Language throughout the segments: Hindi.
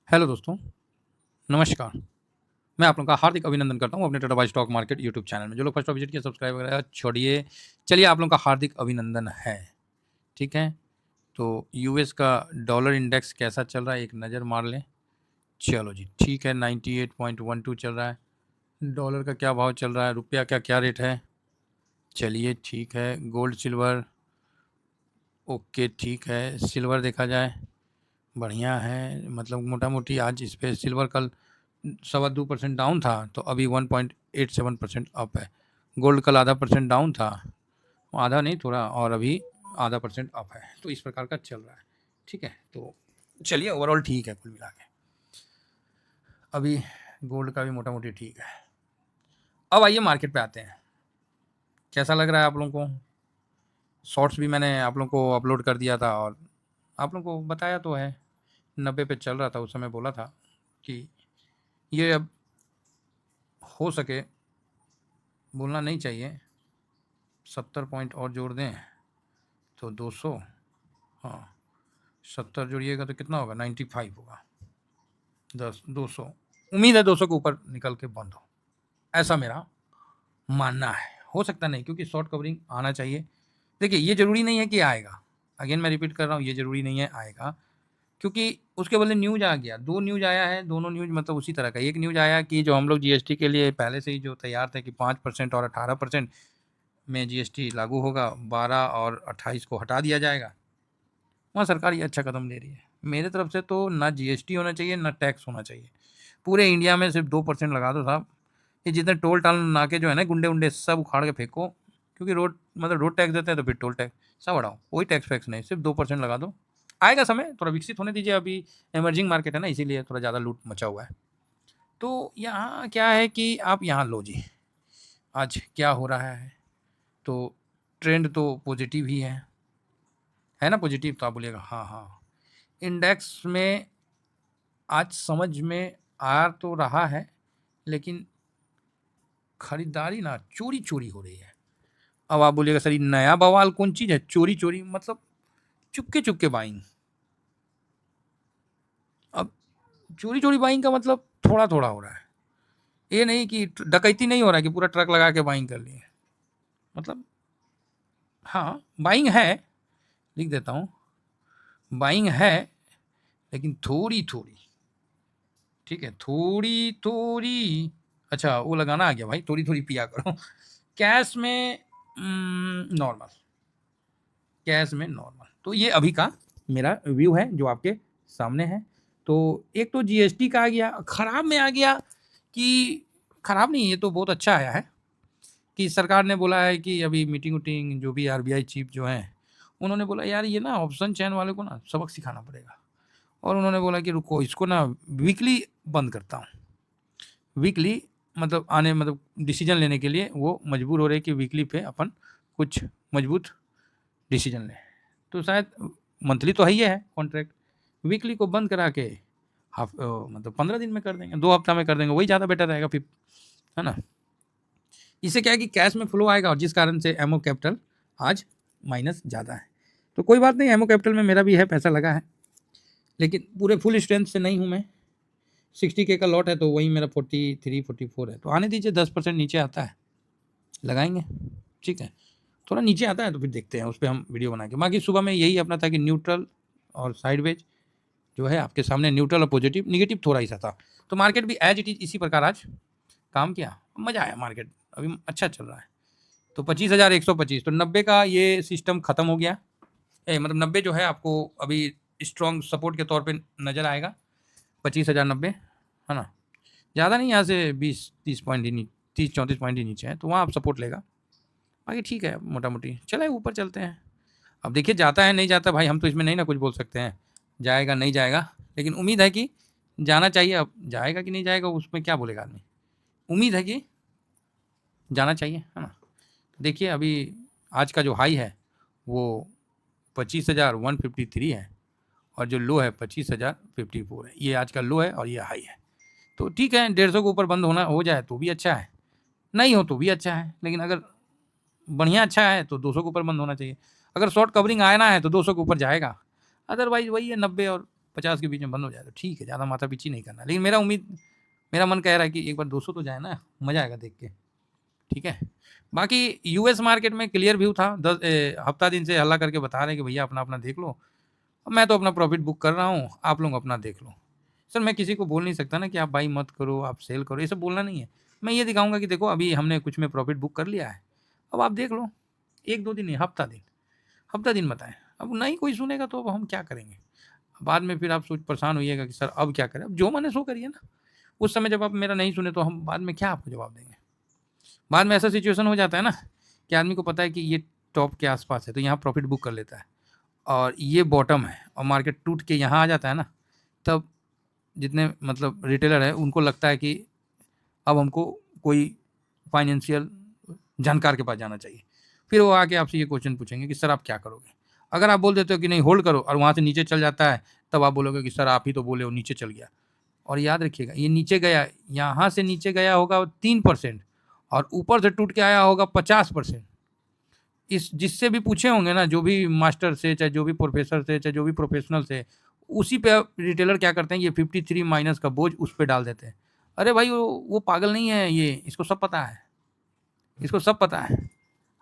हेलो दोस्तों, नमस्कार। मैं आप लोगों का हार्दिक अभिनंदन करता हूँ अपने Tata bye stock market YouTube channel में। जो लोग फर्स्ट विजिट किए सब्सक्राइब वगैरह छोड़िए। चलिए आप लोगों का हार्दिक अभिनंदन है, ठीक है? तो यूएस का डॉलर इंडेक्स कैसा चल रहा है एक नज़र मार लें। चलो जी, ठीक है 98.12 चल रहा है। डॉलर का क्या भाव चल रहा है, रुपया का क्या रेट है? चलिए ठीक है, गोल्ड सिल्वर ओके ठीक है। सिल्वर देखा जाए बढ़िया है, मतलब मोटा-मोटी आज इस पे सिल्वर कल 2.25% डाउन था, तो अभी 1.87% अप है। गोल्ड कल आधा परसेंट डाउन था, आधा नहीं थोड़ा, और अभी आधा परसेंट अप है। तो इस प्रकार का चल रहा है, ठीक है? तो चलिए ओवरऑल ठीक है कुल मिला के। अभी गोल्ड का भी मोटा-मोटी ठीक है। अब आइए मार्केट पे आते हैं। कैसा लग रहा है आप लोगों को? शॉर्ट्स भी मैंने आप लोगों को अपलोड कर दिया था और आप लोगों को बताया तो है, 90 पे चल रहा था, उस समय बोला था कि ये अब हो सके बोलना नहीं चाहिए, 70 पॉइंट और जोड़ दें तो 200, हाँ 70 जोड़िएगा तो कितना होगा, 95 होगा। 200 उम्मीद है 200 के ऊपर निकल के बंद हो, ऐसा मेरा मानना है। हो सकता नहीं, क्योंकि शॉर्ट कवरिंग आना चाहिए। देखिए ये ज़रूरी नहीं है कि आएगा, अगेन मैं रिपीट कर रहा हूँ, ये ज़रूरी नहीं है आएगा, क्योंकि उसके बदले न्यूज़ आ गया, 2 न्यूज़ आया है, दोनों न्यूज़ मतलब उसी तरह का। एक न्यूज़ आया कि जो हम लोग जीएसटी के लिए पहले से ही जो तैयार थे कि 5% और 18% में जीएसटी लागू होगा, 12 और 28 को हटा दिया जाएगा। वहाँ सरकार ये अच्छा कदम ले रही है। मेरे तरफ से तो ना जीएसटी होना चाहिए, ना टैक्स होना चाहिए। पूरे इंडिया में सिर्फ 2% लगा दो साहब। ये जितने टोल टाल नाके जो है ना गुंडे-वुंडे सब उखाड़ के फेंको, क्योंकि रोड टैक्स देते हैं तो फिर टोल टैक्स सब हटाओ। कोई टैक्स वैक्स नहीं, सिर्फ 2% लगा दो। आएगा समय, थोड़ा विकसित होने दीजिए, अभी इमर्जिंग मार्केट है ना, इसीलिए थोड़ा ज़्यादा लूट मचा हुआ है। तो यहाँ क्या है कि आप यहाँ लो जी, आज क्या हो रहा है? तो ट्रेंड तो पॉजिटिव ही है ना पॉजिटिव? तो आप बोलिएगा हाँ, हाँ। इंडेक्स में आज समझ में आ तो रहा है, लेकिन खरीदारी ना चोरी-चोरी हो रही है। अब आप बोलिएगा सर ये नया बवाल कौन चीज़ है? चोरी-चोरी मतलब चुपके-चुपके बाइंग। अब चोरी-चोरी बाइंग का मतलब थोड़ा-थोड़ा हो रहा है। ये नहीं कि डकैती नहीं हो रहा है कि पूरा ट्रक लगा के बाइंग कर लिए। मतलब हाँ, बाइंग है, लिख देता हूँ, बाइंग है, लेकिन थोड़ी-थोड़ी, ठीक है? थोड़ी-थोड़ी, अच्छा वो लगाना आ गया भाई, थोड़ी-थोड़ी पिया करो। कैश में नॉर्मल, कैश में नॉर्मल। तो ये अभी का मेरा व्यू है जो आपके सामने है। तो एक तो जीएसटी का आ गया, खराब में आ गया कि खराब नहीं, ये तो बहुत अच्छा आया है कि सरकार ने बोला है कि अभी मीटिंग-वुटिंग जो भी आरबीआई चीफ जो हैं, उन्होंने बोला यार ये ना ऑप्शन चेन वाले को ना सबक सिखाना पड़ेगा, और उन्होंने बोला कि रुको इसको ना वीकली बंद करता हूँ। वीकली मतलब डिसीजन लेने के लिए वो मजबूर हो रहे हैं कि वीकली पे अपन कुछ मजबूत डिसीजन लें। तो शायद मंथली तो है ही है कॉन्ट्रैक्ट, वीकली को बंद करा के मतलब 15 दिन में कर देंगे, 2 हफ्ता में कर देंगे, वही ज़्यादा बेटर रहेगा फिर, है ना? इससे क्या है कि कैश में फ्लो आएगा, और जिस कारण से एमओ कैपिटल आज माइनस ज़्यादा है। तो कोई बात नहीं, एमओ कैपिटल में मेरा भी है, पैसा लगा है, लेकिन पूरे फुल स्ट्रेंथ से नहीं हूँ मैं। 60K का लॉट है तो वही मेरा 43-44 है, तो आने दीजिए, 10% नीचे आता है लगाएंगे, ठीक है? थोड़ा नीचे आता है तो फिर देखते हैं, उस पे हम वीडियो बना के। बाकी सुबह में यही अपना था कि न्यूट्रल और साइडवेज जो है आपके सामने, न्यूट्रल और पॉजिटिव, नेगेटिव थोड़ा ही सा था। तो मार्केट भी एज इट इज़ इसी प्रकार आज काम किया, मज़ा आया, मार्केट अभी अच्छा चल रहा है। तो 25,125, तो 90 का ये सिस्टम खत्म हो गया। मतलब 90 जो है आपको अभी स्ट्रॉन्ग सपोर्ट के तौर पे नज़र आएगा, 25,090, है ना? ज़्यादा नहीं, यहाँ से 20-30 पॉइंट ही 30-34 पॉइंट ही नीचे है, तो वहाँ आप सपोर्ट लेगा। बाकी ठीक है, मोटा-मोटी चले ऊपर चलते हैं। अब देखिए जाता है नहीं जाता भाई, हम तो इसमें नहीं ना कुछ बोल सकते हैं, जाएगा नहीं जाएगा, लेकिन उम्मीद है कि जाना चाहिए। अब जाएगा कि नहीं जाएगा उसमें क्या बोलेगा आदमी, उम्मीद है कि जाना चाहिए, है ना? देखिए अभी आज का जो हाई है वो 25,153 है, और जो लो है 25,054 है। ये आज का लो है और ये हाई है। तो ठीक है, 150 के ऊपर बंद होना हो जाए तो भी अच्छा है, नहीं हो तो भी अच्छा है, लेकिन अगर बढ़िया अच्छा है तो 200 के ऊपर बंद होना चाहिए। अगर शॉर्ट कवरिंग आना है तो 200 के ऊपर जाएगा, अदरवाइज वही है 90 और 50 के बीच में बंद हो जाए तो ठीक है, ज़्यादा माथा पीछी नहीं करना। लेकिन मेरा मन कह रहा है कि एक बार 200 तो जाए ना, मज़ा आएगा देख के, ठीक है। बाकी यूएस मार्केट में क्लियर व्यू था, हफ्ता दिन से हल्ला करके बता रहे हैं कि भैया अपना देख लो। मैं तो अपना प्रॉफिट बुक कर रहा हूँ, आप लोग अपना देख लो। सर मैं किसी को बोल नहीं सकता ना कि आप बाई मत करो, आप सेल करो, ये सब बोलना नहीं है। मैं ये दिखाऊंगा कि देखो अभी हमने कुछ में प्रॉफिट बुक कर लिया है, अब आप देख लो। 1-2 दिन नहीं, हफ्ता दिन बताएं। अब नहीं कोई सुनेगा तो अब हम क्या करेंगे? बाद में फिर आप सोच परेशान होइएगा कि सर अब क्या करें? अब जो मैंने सो करिए ना। उस समय जब आप मेरा नहीं सुने तो हम बाद में क्या आपको जवाब देंगे? बाद में ऐसा सिचुएशन हो जाता है ना कि आदमी को पता है कि ये टॉप के आसपास है तो यहाँ प्रॉफिट बुक कर लेता है, और ये बॉटम है और मार्केट टूट के यहाँ आ जाता है ना, तब जितने मतलब रिटेलर है उनको लगता है कि अब हमको कोई फाइनेंशियल जानकार के पास जाना चाहिए। फिर वो आके आपसे ये क्वेश्चन पूछेंगे कि सर आप क्या करोगे? अगर आप बोल देते हो कि नहीं होल्ड करो और वहाँ से नीचे चल जाता है, तब आप बोलोगे कि सर आप ही तो बोले हो नीचे चल गया। और याद रखिएगा ये नीचे गया, यहाँ से नीचे गया होगा 3% और ऊपर से टूट के आया होगा 50%। इस जिससे भी पूछे होंगे ना, जो भी मास्टर से, चाहे जो भी प्रोफेसर से, चाहे जो भी प्रोफेशनल से, उसी पे रिटेलर क्या करते हैं, ये 53 माइनस का बोझ उस पे डाल देते हैं। अरे भाई वो पागल नहीं है, ये इसको सब पता है, इसको सब पता है।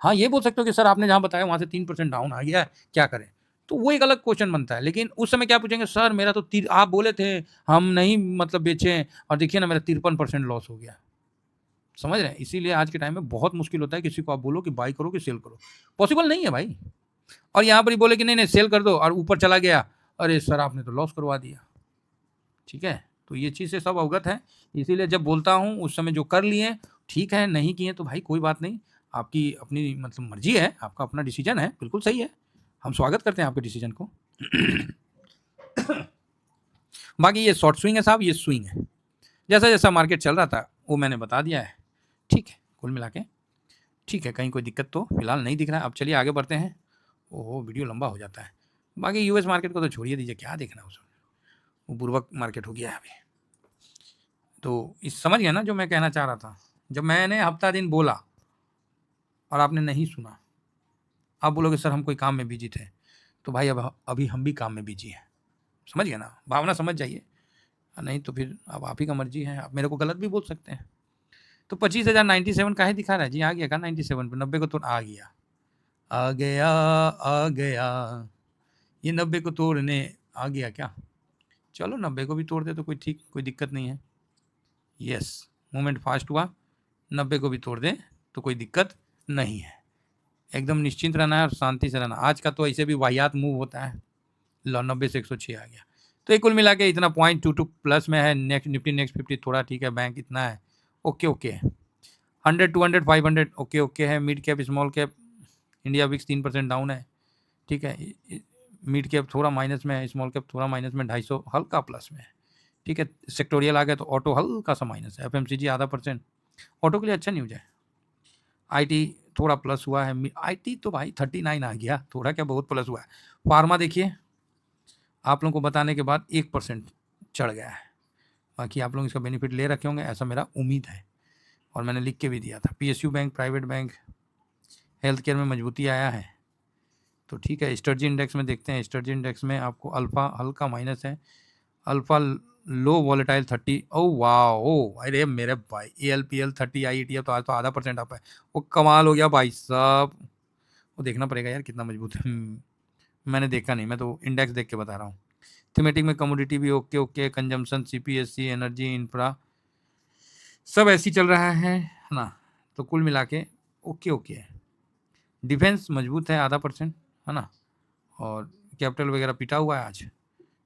हाँ ये बोल सकते हो कि सर आपने जहाँ बताया वहाँ से 3% डाउन आ गया है, क्या करें? तो वो एक अलग क्वेश्चन बनता है। लेकिन उस समय क्या पूछेंगे, सर मेरा तो आप बोले थे हम नहीं मतलब बेचें और देखिए ना मेरा 53% लॉस हो गया। समझ रहे हैं? इसीलिए आज के टाइम में बहुत मुश्किल होता है किसी को आप बोलो कि बाई करो कि सेल करो, पॉसिबल नहीं है भाई। और यहाँ पर ही बोले कि नहीं नहीं सेल कर दो और ऊपर चला गया, अरे सर आपने तो लॉस करवा दिया। ठीक है, तो ये चीज़ से सब अवगत है। इसीलिए जब बोलता हूँ उस समय जो कर लिए ठीक है, नहीं किए तो भाई कोई बात नहीं, आपकी अपनी मतलब मर्जी है, आपका अपना डिसीजन है, बिल्कुल सही है, हम स्वागत करते हैं आपके डिसीजन को। बाकी ये शॉर्ट स्विंग है साहब, ये स्विंग है, जैसा जैसा मार्केट चल रहा था वो मैंने बता दिया है। ठीक है, कुल मिला के ठीक है, कहीं कोई दिक्कत तो फिलहाल नहीं दिख रहा है। अब चलिए आगे बढ़ते हैं। ओहो वीडियो लंबा हो जाता है। बाकी यूएस मार्केट को तो छोड़िए दीजिए, क्या देखना है उसमें, वो बुर्बक मार्केट हो गया है अभी। तो इस समझ गया ना जो मैं कहना चाह रहा था? जब मैंने हफ्ता दिन बोला और आपने नहीं सुना, आप बोलोगे सर हम कोई काम में बिजी थे, तो भाई अब अभी हम भी काम में बिजी हैं। समझ गए ना, भावना समझ जाइए, नहीं तो फिर अब आप ही का मर्जी है, आप मेरे को गलत भी बोल सकते हैं। तो 25,097 काहे दिखा रहा है जी? आ गया का 97 पे? 90 को तो आ गया, आ गया, आ गया, ये 90 को तोड़ने आ गया क्या? चलो 90 को भी तोड़ दे तो कोई ठीक, कोई दिक्कत नहीं है। यस, मूवमेंट फास्ट हुआ, 90 को भी तोड़ दे तो कोई दिक्कत नहीं है। एकदम निश्चिंत रहना है और शांति से रहना। आज का तो ऐसे भी वाहियात मूव होता है। लो 90 से 106 आ गया, तो ये कुल मिला के इतना 0.22 प्लस में है। नेक्स्ट निफ्टी नेक्स्ट 50 थोड़ा ठीक है, बैंक इतना है, ओके ओके है। 100 200 500 ओके ओके है। Mid cap small cap India VIX 3% down है, ठीक है। मिड कैप थोड़ा माइनस में है, स्मॉल कैप थोड़ा माइनस में, 250 हल्का प्लस में है, ठीक है। सेक्टोरियल आ गया तो ऑटो हल्का सा माइनस है, एफएमसीजी आधा %, ऑटो के लिए अच्छा न्यूज है। आईटी थोड़ा प्लस हुआ है, आईटी तो भाई 39 आ गया, थोड़ा क्या बहुत प्लस हुआ है। फार्मा देखिए आप लोगों को बताने के बाद 1% चढ़ गया है। बाकी आप लोग इसका बेनिफिट ले रखे होंगे ऐसा मेरा उम्मीद है, और मैंने लिख के भी दिया था। PSU bank, private bank, health care में मजबूती आया है, तो ठीक है। स्टर्जी इंडेक्स में देखते हैं, स्टर्जी इंडेक्स में आपको अल्फा हल्का माइनस है, अल्फा लो वॉलेटाइल 30। ओ वाह, ओ अरे मेरे भाई एएलपीएल 30 आईईटीएफ तो आज तो आधा % आप है, वो कमाल हो गया भाई साहब। वो देखना पड़ेगा यार कितना मजबूत है। मैंने देखा नहीं, मैं तो इंडेक्स देख के बता रहा हूँ। थीमेटिक में कमोडिटी भी okay okay, consumption, CPSC, energy, infra सब ऐसी चल रहा है ना, तो कुल मिला के ओके ओके है। डिफेंस मजबूत है आधा % है ना, और कैपिटल वगैरह पिटा हुआ है आज,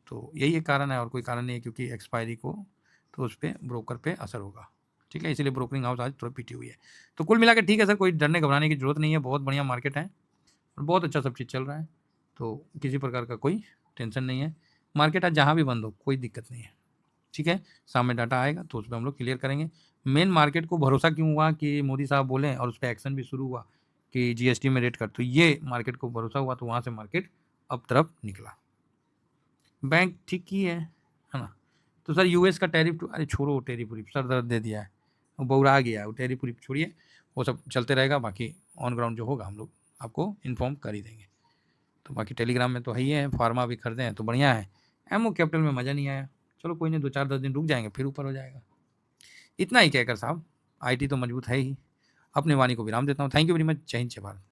तो यही एक कारण है और कोई कारण नहीं है, क्योंकि एक्सपायरी को तो उस पर ब्रोकर पे असर होगा, ठीक है। इसीलिए ब्रोकरिंग हाउस आज थोड़ी पिटी हुई है। तो कुल मिला के ठीक है सर, कोई डरने घबराने की जरूरत नहीं है, बहुत बढ़िया मार्केट है और बहुत अच्छा सब चीज़ चल रहा है, तो किसी प्रकार का कोई टेंशन नहीं है। मार्केट आज जहाँ भी बंद हो कोई दिक्कत नहीं है, ठीक है। सामने डाटा आएगा तो उस पर हम लोग क्लियर करेंगे। मेन मार्केट को भरोसा क्यों हुआ कि मोदी साहब बोले और उस पर एक्शन भी शुरू हुआ कि जीएसटी में रेट कर, तो ये मार्केट को भरोसा हुआ, तो वहाँ से मार्केट अब तरफ निकला। बैंक ठीक ही है ना। तो सर यूएस का टैरिफ, अरे छोड़ो टैरिफ उरिफ, सर दर्द दे दिया है, वो बौरा गया है, वो टैरिफ उरिफ छोड़िए, वो सब चलते रहेगा। बाकी ऑन ग्राउंड जो होगा हम लोग आपको इन्फॉर्म कर ही देंगे। तो बाकी टेलीग्राम में तो है ही है, फार्मा भी खरीदें तो बढ़िया है। एमओ कैपिटल में मज़ा नहीं आया, चलो कोई नहीं 2-4-10 दिन रुक जाएँगे, फिर ऊपर हो जाएगा। इतना ही कहकर साहब आईटी तो मजबूत है ही। अपनी वाणी को विराम देता हूँ। Thank you very much. जय हिंद, जय भारत।